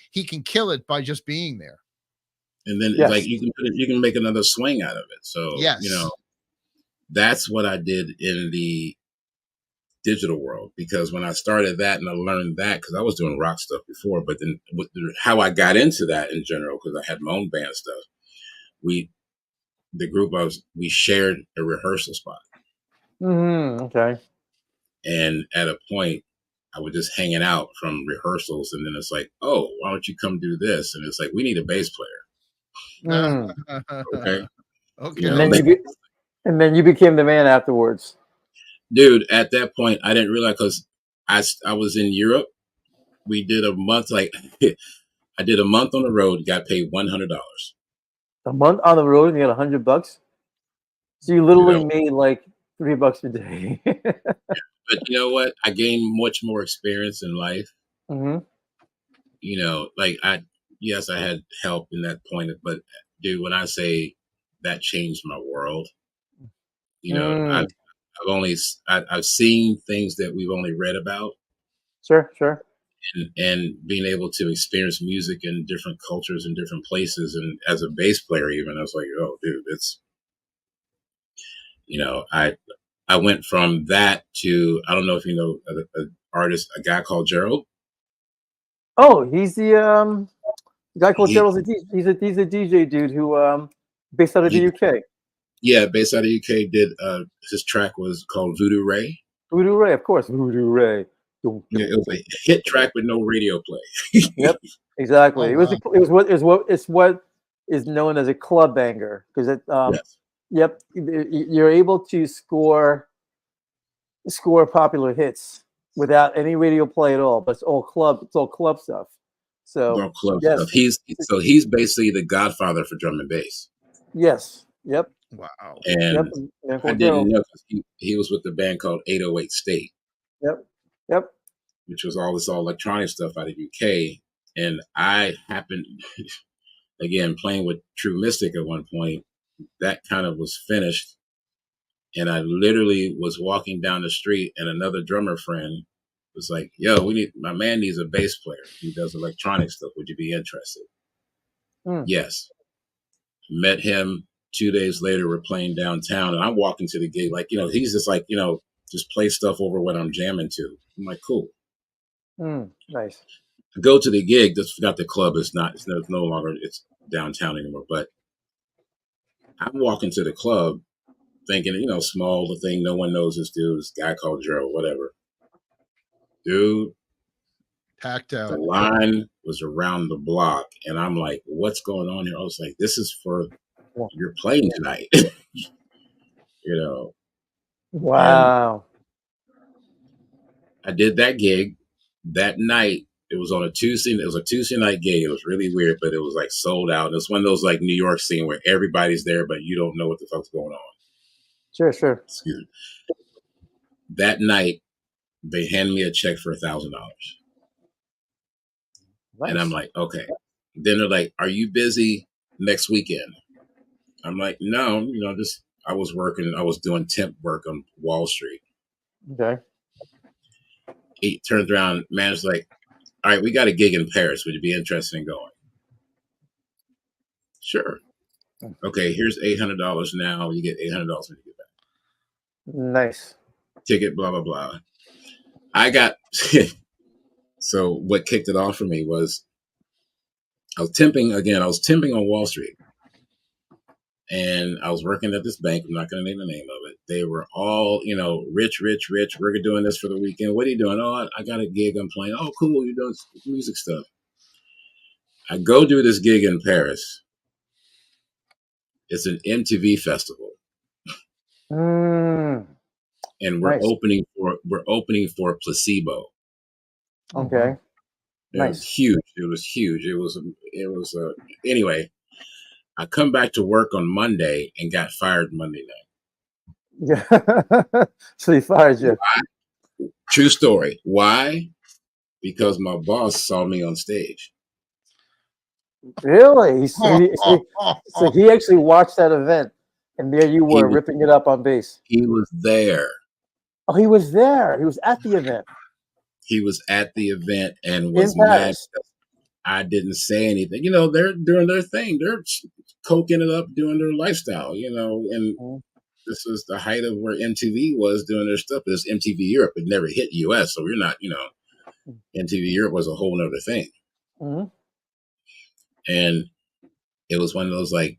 kill it by just being there. And then it's like you can make another swing out of it. So that's what I did in the digital world, because when I started that and I learned that, because I was doing rock stuff before, but then how I got into that in general, because I had my own band stuff, we shared a rehearsal spot. Okay. And at a point I was just hanging out from rehearsals, and then it's like, oh, why don't you come do this? And it's like, we need a bass player. Okay. And then you became the man afterwards. Dude, at that point, I didn't realize, because I was in Europe. We did a month, I did a month on the road, got paid $100. A month on the road and you got $100? So you literally made like $3 a day. But you know what? I gained much more experience in life. I had help in that point, but dude, when I say that changed my world, I've seen things that we've only read about. Sure. And being able to experience music in different cultures and different places, and as a bass player, even, I was like, oh, dude, it's, I went from that to, I don't know if you know an artist, a guy called Gerald. Oh, he's the guy called Gerald. He's a DJ dude who based out of the UK. Yeah, based out of the UK. Did his track was called Voodoo Ray. Voodoo Ray, of course. Voodoo Ray. Yeah, it was a hit track with no radio play. Yep, exactly. It's what is known as a club banger, because it. Yep, you're able to score popular hits without any radio play at all, but it's all club stuff. So stuff. He's basically the godfather for drum and bass. Yes. Yep. Wow. And I didn't know, because he was with the band called 808 State. Yep. Which was all this electronic stuff out of UK. And I happened, again, playing with True Mystic at one point, that kind of was finished. And I literally was walking down the street, and another drummer friend was like, yo, my man needs a bass player. He does electronic stuff. Would you be interested? Yes. Met him 2 days later. We're playing downtown, and I'm walking to the gig. Like, he's just like, just play stuff over what I'm jamming to. I'm like, cool. Nice. I go to the gig. Just forgot the club is it's no longer, it's downtown anymore. But I'm walking to the club thinking, small, the thing, no one knows this dude, this guy called Joe, whatever. Dude, packed out. The line was around the block, and I'm like, what's going on here? I was like, this is for your playing tonight. Wow. I did that gig that night. It was on a Tuesday. It was a Tuesday night gig. It was really weird, but it was like sold out. And it's one of those like New York scene where everybody's there, but you don't know what the fuck's going on. Sure, sure. Excuse me. That night, they handed me a check for $1,000, Nice. and I'm like, okay. Then they're like, "Are you busy next weekend?" I'm like, "No, just I was working. I was doing temp work on Wall Street." Okay. He turns around, manager's like, "All right, we got a gig in Paris. Would you be interested in going?" Sure. Okay, here's $800 now. You get $800 when you get back. Nice. Ticket, blah blah blah. I got so what kicked it off for me was I was temping again. I was temping on Wall Street, and I was working at this bank. I'm not going to name the name of it. They were all, rich, rich, rich. We're doing this for the weekend. What are you doing? Oh, I got a gig I'm playing. Oh, cool. You're doing music stuff. I go do this gig in Paris. It's an MTV festival, Mm, and we're nice. opening for Placebo. Okay. It Nice. was huge. It was huge. Anyway. I come back to work on Monday and got fired Monday night. Yeah. So he fired you. Why? True story. Why? Because my boss saw me on stage. Really? So he actually watched that event, and there you were ripping it up on bass. He was there. Oh, he was there. He was at the event. He was at the event and was In mad Paris. because I didn't say anything. They're doing their thing. They're coking it up, doing their lifestyle, and this is the height of where MTV was doing their stuff. It's MTV Europe. It never hit US, so we're not, MTV Europe was a whole nother thing. Mm-hmm. And it was one of those, like,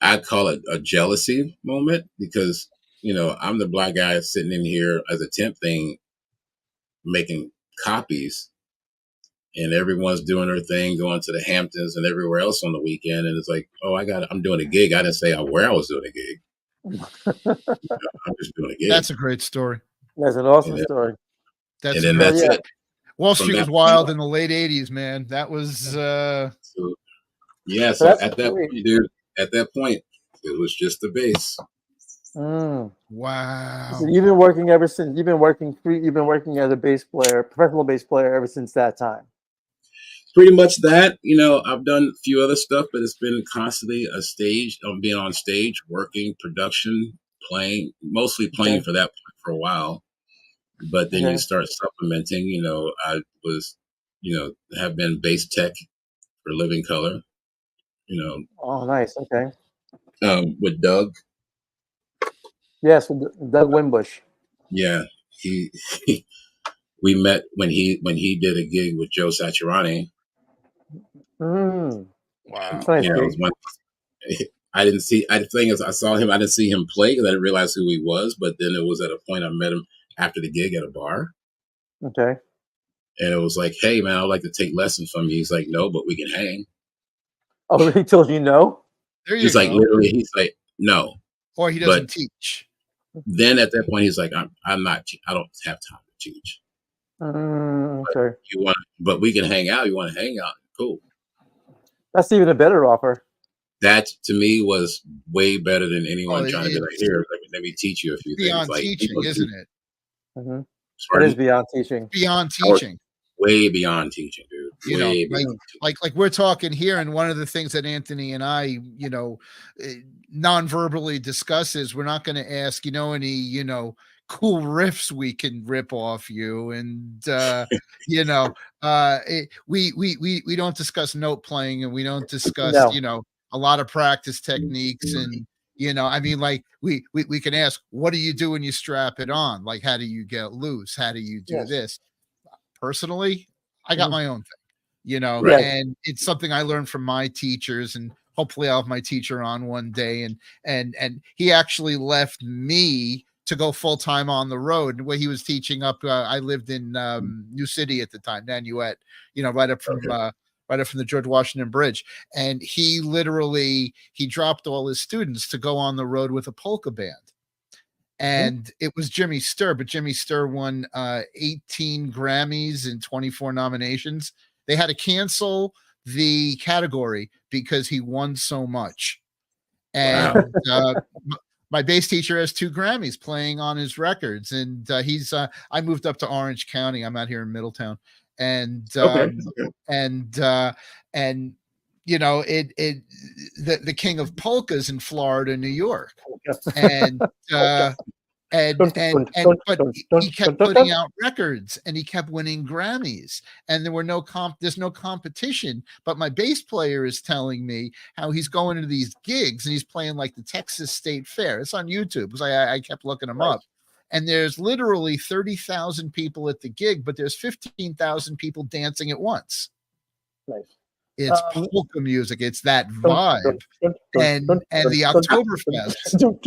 I'd call it a jealousy moment because, I'm the black guy sitting in here as a temp thing, making copies, and everyone's doing their thing, going to the Hamptons and everywhere else on the weekend. And it's like, oh, I'm doing a gig. I didn't say where I was doing a gig. I'm just doing a gig. That's a great story. That's an awesome story. That's it. Wall Street was wild in the late 80s, man. That was So at that point, dude, at that point, it was just the bass. Wow. So you've been working ever since. You've been working as a bass player, professional bass player, ever since that time. Pretty much that. I've done a few other stuff, but it's been constantly being on stage, working, production, playing, mostly playing for that point for a while. But then you start supplementing. I was, have been bass tech for Living Color. Oh, nice. Okay. With Doug. Yes, with Doug Wimbush. Yeah, we met when he did a gig with Joe Satriani. Wow. Nice, it was one. I didn't see. The thing is, I saw him. I didn't see him play because I didn't realize who he was. But then it was at a point I met him after the gig at a bar. Okay. And it was like, hey man, I'd like to take lessons from you. He's like, no, but we can hang. Oh, he told you no? He's like, literally, he's like, no. Or he doesn't teach. Then at that point, he's like, I'm not. I don't have time to teach. Okay. But we can hang out. You want to hang out? Cool. That's even a better offer. That to me was way better than anyone trying to be like, here, let me teach you a few beyond things. Teaching, isn't it? It is beyond teaching. Beyond teaching. Way beyond teaching, dude. Like we're talking here, and one of the things that Anthony and I, non-verbally discuss is we're not going to ask, any, cool riffs we can rip off you, and we don't discuss note playing, and we don't discuss a lot of practice techniques, and I mean, like we can ask, what do you do when you strap it on? Like, how do you get loose? How do you do this? Personally, I got my own thing, and it's something I learned from my teachers, and hopefully I'll have my teacher on one day. And he actually left me to go full time on the road. Where he was teaching up, I lived in New City at the time, Nanuet, right up from the George Washington Bridge. And he dropped all his students to go on the road with a polka band. and it was Jimmy Sturr, but Jimmy Sturr won 18 Grammys and 24 nominations. They had to cancel the category because he won so much. And my bass teacher has 2 Grammys playing on his records, and he's I moved up to Orange County. I'm out here in Middletown, and and you know the king of polkas in Florida, New York, and but he kept putting out records and he kept winning Grammys, and there's no competition. But my bass player is telling me how he's going to these gigs and he's playing like the Texas State Fair. It's on YouTube because I kept looking him up. And there's literally 30,000 people at the gig, but there's 15,000 people dancing at once. Nice. It's polka music. It's that vibe, and the Oktoberfest.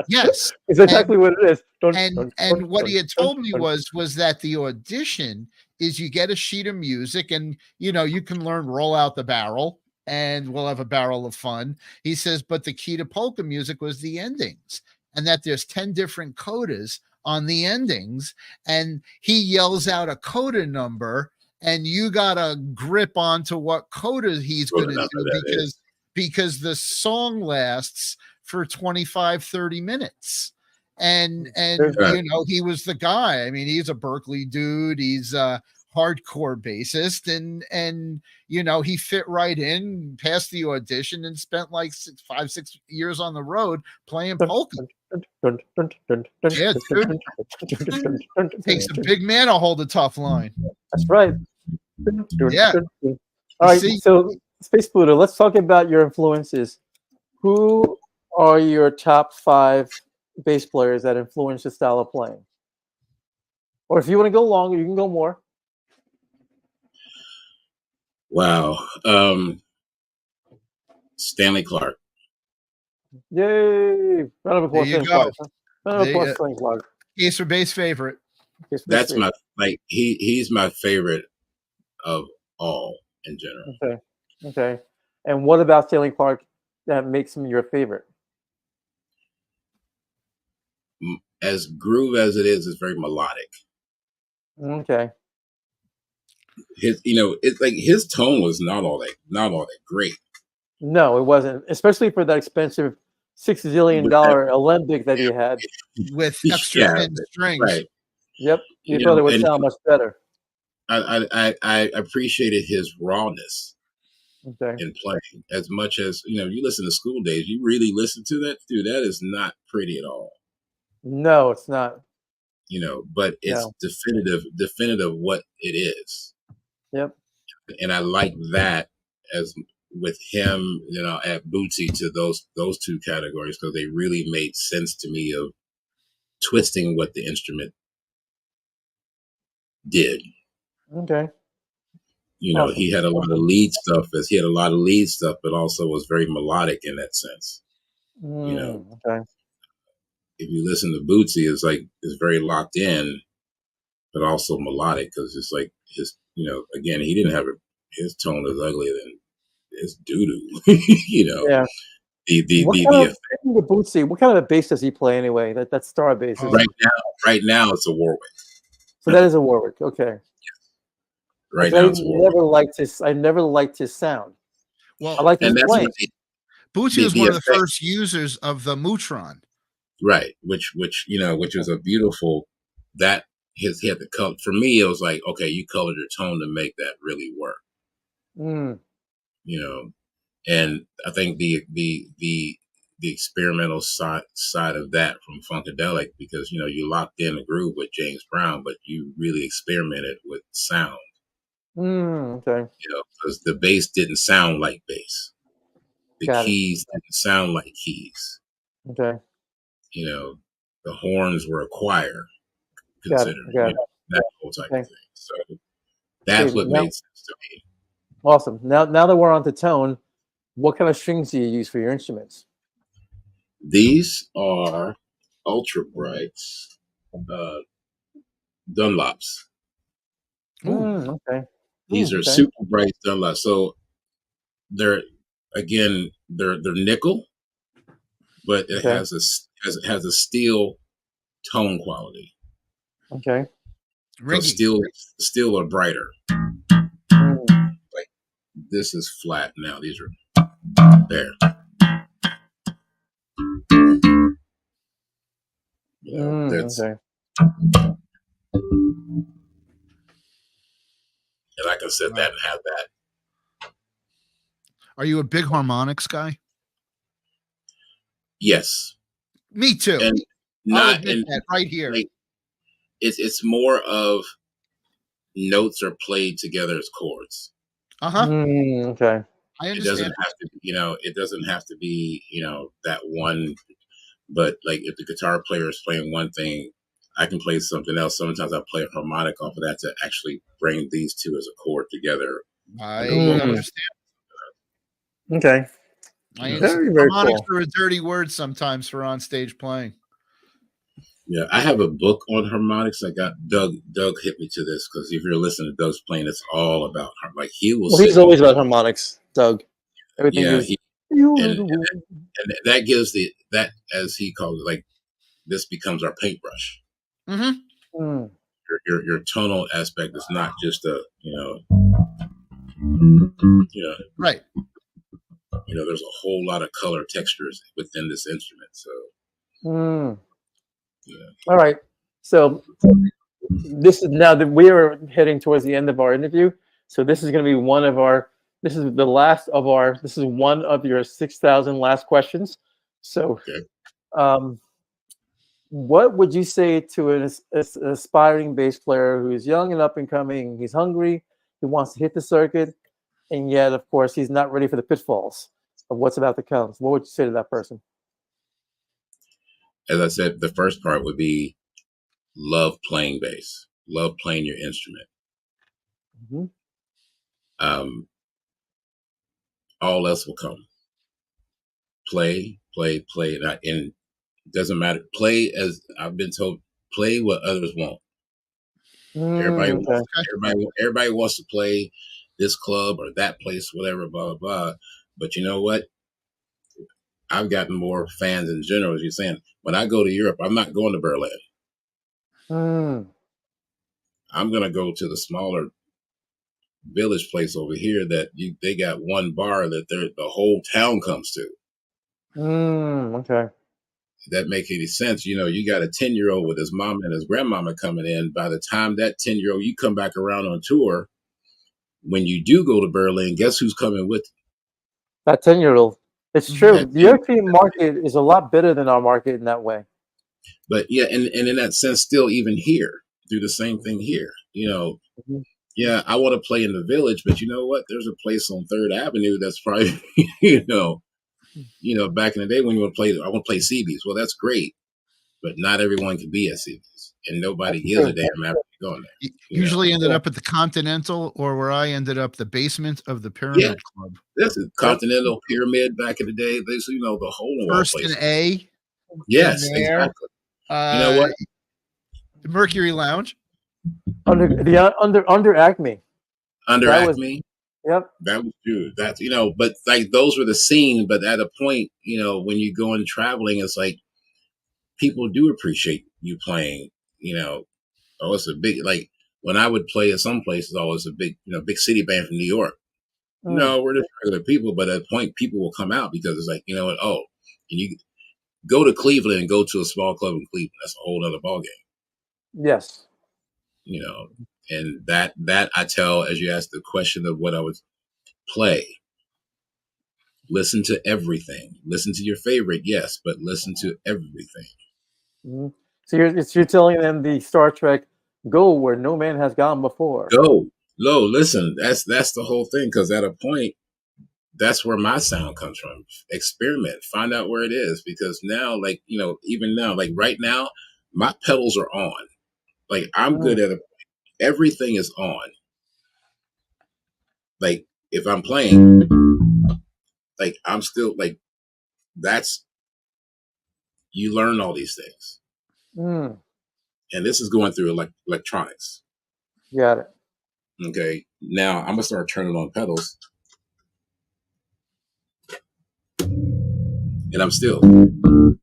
Yes, it's exactly what it is. And what he had told me was that the audition is you get a sheet of music, and you can learn Roll Out the Barrel, and we'll have a barrel of fun. He says, but the key to polka music was the endings, and that there's 10 different codas on the endings, and he yells out a coda number. And you gotta grip onto what coda he's going to do because the song lasts for 25-30 minutes. And he was the guy. I mean, he's a Berkeley dude. He's a hardcore bassist, and he fit right in, passed the audition, and spent like 5-6 years on the road playing polka. Yeah, dude. Takes a big man to hold a tough line. That's right. Yeah. All right. So, Space Pluto, let's talk about your influences. Who are your top 5 bass players that influence your style of playing? Or if you want to go longer, you can go more. Wow. Stanley Clarke. Yay! Round of applause. There you go. Round of applause, Stanley Clarke. Case for bass favorite. That's my he's my favorite of all in general. Okay. And what about Stanley Clarke that makes him your favorite? As groove as it is, it's very melodic. Okay. It's like his tone was not all that great. No, it wasn't, especially for that expensive $6 zillion Alembic that he had with extra thin strings. Right. Yep, you thought it would sound much better. I appreciated his rawness in playing as much as you listen to School Days. You really listen to that, dude. That is not pretty at all. No, it's not. But it's definitive what it is. Yep. And I like that as with him, at Bootsy to those 2 categories because they really made sense to me of twisting what the instrument did. Okay. Awesome. He had a lot of lead stuff, but also was very melodic in that sense. Okay. If you listen to Bootsy, it's very locked in, but also melodic because it's like his, again, he didn't have his tone is uglier than his doo-doo. Yeah. Bootsy, what kind of a bass does he play anyway? That star bass. Right now it's a Warwick. So that is a Warwick. Okay. Right now it's a Warwick. I never liked his sound. Well, I like his playing. Bootsy was one of the first users of the Mutron. Right, which was a beautiful he had the color. For me, it was like, okay, you colored your tone to make that really work. And I think the experimental side of that from Funkadelic, because you locked in a groove with James Brown, but you really experimented with sound. Okay. Because the bass didn't sound like bass. The keys didn't sound like keys. Okay. The horns were a choir considered. That whole type of thing. So that's what made sense to me. Awesome. Now that we're on to tone, what kind of strings do you use for your instruments? These are Ultra Brights, Dunlops. Okay. These are super bright Dunlops. So they're nickel, but it has a steel tone quality. Okay. So Ringing. still are brighter. Mm. Like this is flat now. These are there. You know, that's Okay. and I can set that and have that. Are you a big harmonics guy? Yes, Me too. and I'll not admit in that right here. like it's more of notes are played together as chords. Okay. I It doesn't understand. have to, it doesn't have to be, that one. But like if the guitar player is playing one thing, I can play something else. Sometimes I play a harmonic off of that to actually bring these two as a chord together. I Mm. understand. Okay. I You know, understand. Very, very Harmonics cool. are a dirty word sometimes for on stage playing. Yeah, I have a book on harmonics. I got Doug. Doug hit me to this because if you're listening to Doug's playing, it's all about like he will Well, sit. he's always about harmonics, Doug. Everything Yeah, is and that gives that as he calls it, like this becomes our paintbrush. Mm-hmm. Mm. Your tonal aspect is not just a Right. There's a whole lot of color textures within this instrument. So Mm. yeah. All right. So this is now that we are heading towards the end of our interview. So this is going to be one of our. This is the last of our. This is one of your 6,000 last questions. So, Okay. what would you say to an aspiring bass player who's young and up and coming? He's hungry. He wants to hit the circuit, and yet, of course, he's not ready for the pitfalls of what's about to come. What would you say to that person? As I said, the first part would be love playing bass, love playing your instrument. Mm-hmm. All else will come. Play, play, play, and it doesn't matter. Play as I've been told. Play what others won't. Okay. Everybody wants to play this club or that place, whatever, blah blah blah. But you know what? I've gotten more fans in general, as you're saying. When I go to Europe, I'm not going to Berlin. Mm. I'm gonna go to the smaller village place over here that they got one bar that the whole town comes to. Okay. That make any sense? You got a 10-year-old with his mom and his grandmama coming in. By the time that 10-year-old you come back around on tour, when you do go to Berlin, guess who's coming with you? That 10-year-old. It's true. That The 10. European market is a lot better than our market in that way. But yeah, and in that sense, still even here, do the same thing here. Mm-hmm. Yeah, I want to play in the village, but you know what? There's a place on Third Avenue that's probably, back in the day when you want to play, I want to play CBs. Well, that's great, but not everyone can be at CBs, and nobody That's gives true. a damn after going there. Usually ended up at the Continental, or where I ended up, the basement of the Yeah, Pyramid Club. this is Continental Pyramid back in the day. This, the hole in the wall First place. and A. Yes, in there. exactly. You know what? The Mercury Lounge. Under Acme. Under That was- Acme. Yep. That was true. That's but like those were the scene. But at a point, when you go in traveling, it's like people do appreciate you playing. Oh, it's a big like when I would play at some places. Oh, it's a big big city band from New York. No, we're just regular people. But at a point, people will come out because it's like what? Oh, and you go to Cleveland and go to a small club in Cleveland. That's a whole other ballgame. Yes. And that I tell, as you asked the question of what I would play, listen to everything. Listen to your favorite, yes, but listen to everything. Mm-hmm. So you're telling them the Star Trek go where no man has gone before. Go. Listen, that's the whole thing, because at a point, that's where my sound comes from. Experiment, find out where it is, because now, like, even now, like right now, my pedals are on. Like I'm good at it. Everything is on. Like if I'm playing, like I'm still like that's you learn all these things. And this is going through electronics. Got it. Okay. Now I'm gonna start turning on pedals. And I'm still. Oh,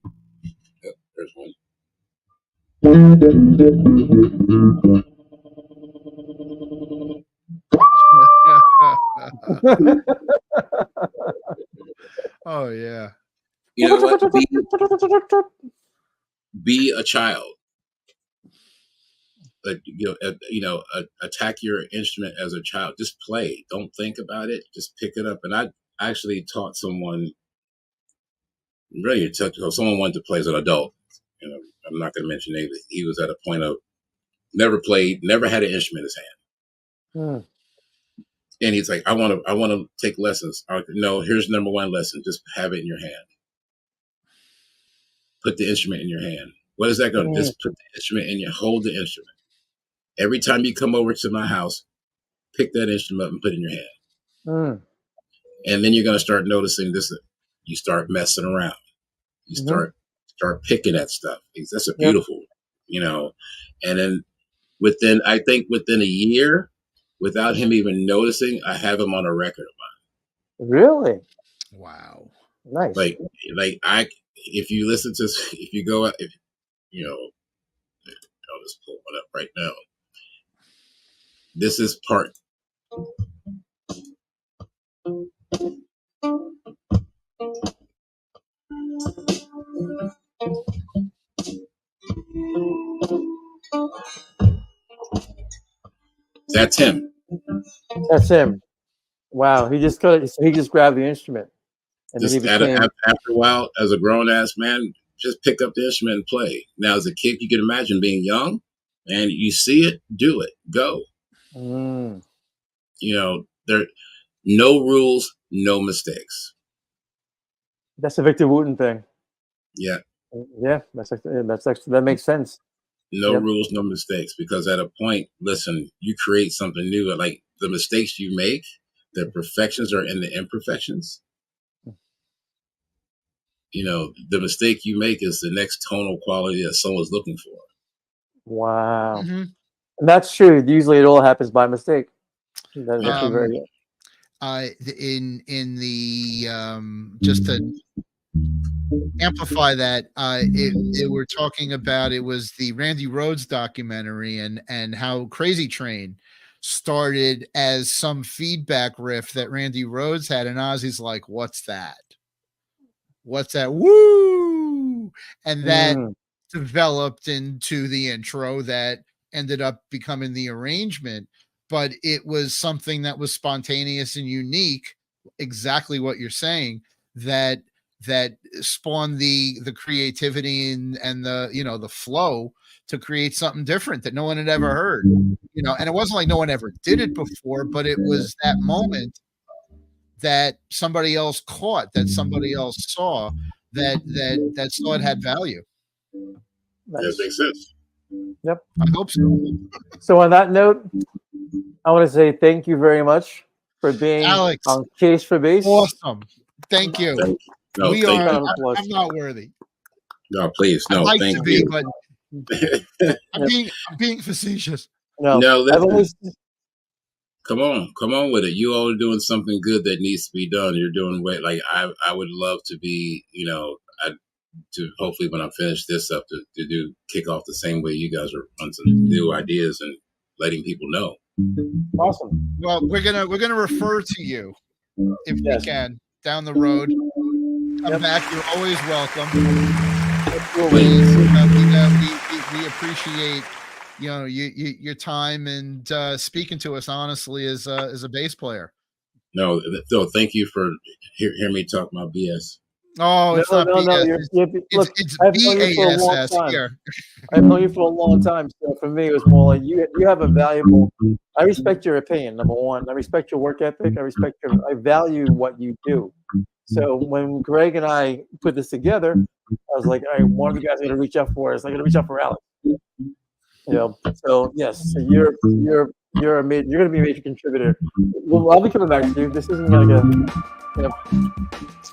there's one. Oh yeah. You know what? Be a child. Like, attack your instrument as a child. Just play. Don't think about it. Just pick it up. And I actually taught someone. Really, someone wanted to play as an adult. I'm not going to mention names. He was at a point of never played, never had an instrument in his hand. And he's like, I want to take lessons. No, here's number one lesson. Just have it in your hand. Put the instrument in your hand. What is that going to? Just put the instrument in your, hold the instrument. Every time you come over to my house, pick that instrument up and put it in your hand. And then you're going to start noticing this. You start messing around. You start picking at stuff. That's a beautiful, and then within a year, without him even noticing, I have him on a record of mine. Really? Wow. Nice. If you listen to, if you go, I'll just pull one up right now. This is part. That's him. That's him. Wow. He just grabbed the instrument. And just then he after a while, as a grown ass man, just pick up the instrument and play. Now, as a kid, you can imagine being young and you see it, do it, go. There no rules, no mistakes. That's a Victor Wooten thing. Yeah. Yeah, that makes sense. No rules, no mistakes. Because at a point, listen, you create something new. Like the mistakes you make, the perfections are in the imperfections. The mistake you make is the next tonal quality that someone's looking for. Wow. And that's true. Usually it all happens by mistake. That's very good. In the just to amplify that, we're talking about, it was the Randy Rhoads documentary and how Crazy Train started as some feedback riff that Randy Rhoads had, and Ozzy's like, "What's that? What's that? Woo!" And that developed into the intro that ended up becoming the arrangement. But it was something that was spontaneous and unique, exactly what you're saying, that spawned the creativity and the flow to create something different that no one had ever heard. And it wasn't like no one ever did it before, but it was that moment that somebody else caught, that somebody else saw, that saw it had value. That makes sense. Yep. I hope so. So on that note, I want to say thank you very much for being Aalics, on Case for Bass. Awesome. Thank you. I'm not worthy. No, please. No, I'd like thank to be, you. But I'm being facetious. No, come on with it. You all are doing something good that needs to be done. You're doing great. Like I would love to be, to hopefully when I finish this up to kick off the same way you guys are on some new ideas and letting people know. Awesome. Well, we're gonna refer to you if we can down the road. Come back. You're always welcome. Please, we appreciate your time and speaking to us honestly as a bass player. No, thank you for hearing me talk my BS. Oh, it's not BS. It's BASS here. I've known you for a long time, so for me, it was more like you have a valuable. I respect your opinion. Number one, I respect your work ethic. I value what you do. So when Greg and I put this together, I was like, all right, one of you guys are going to reach out for us. I'm going to reach out for Alex. So yes, so you're going to be a major contributor. Well, I'll be coming back to you. This isn't going to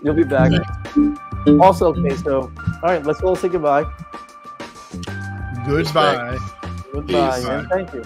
you'll be back. Also, okay, so all right, let's all say goodbye. Goodbye. Goodbye. And thank you.